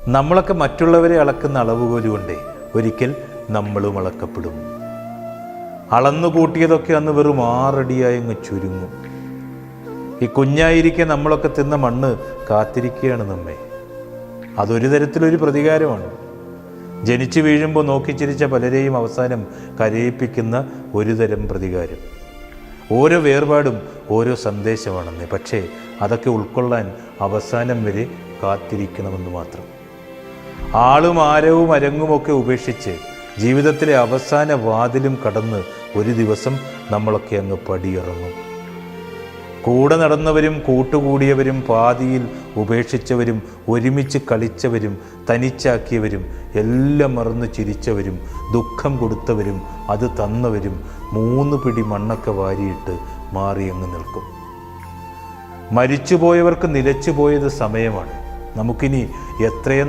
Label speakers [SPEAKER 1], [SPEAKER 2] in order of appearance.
[SPEAKER 1] നമ്മളൊക്കെ മറ്റുള്ളവരെ അളക്കുന്ന അളവുകോലുകൊണ്ടേ ഒരിക്കൽ നമ്മളും അളക്കപ്പെടും. അളന്നു കൂട്ടിയതൊക്കെ അന്ന് വെറും 6 അടിയായി അങ്ങ് ചുരുങ്ങും. ഈ കുഞ്ഞായിരിക്കെ നമ്മളൊക്കെ തിന്ന മണ്ണ് കാത്തിരിക്കുകയാണ് നമ്മെ. അതൊരു തരത്തിലൊരു പ്രതികാരമാണ്. ജനിച്ചു വീഴുമ്പോൾ നോക്കിച്ചിരിച്ച പലരെയും അവസാനം കരയിപ്പിക്കുന്ന ഒരു തരം പ്രതികാരം. ഓരോ വേർപാടും ഓരോ സന്ദേശമാണെന്നേ. പക്ഷേ അതൊക്കെ ഉൾക്കൊള്ളാൻ അവസാനം വരെ കാത്തിരിക്കണമെന്ന് മാത്രം. ആളും ആരവും അരങ്ങുമൊക്കെ ഉപേക്ഷിച്ച് ജീവിതത്തിലെ അവസാന വാതിലും കടന്ന് ഒരു ദിവസം നമ്മളൊക്കെ അങ്ങ് പടിയിറങ്ങും. കൂടെ നടന്നവരും കൂട്ടുകൂടിയവരും പാതിയിൽ ഉപേക്ഷിച്ചവരും ഒരുമിച്ച് കളിച്ചവരും തനിച്ചാക്കിയവരും എല്ലാം മറന്ന് ചിരിച്ചവരും ദുഃഖം കൊടുത്തവരും അത് തന്നവരും 3 പിടി മണ്ണൊക്കെ വാരിയിട്ട് മാറിയങ്ങ് നിൽക്കും. മരിച്ചുപോയവർക്ക് നിലച്ചുപോയത് സമയമാണ്. നമുക്കിനി എത്രയെന്ന്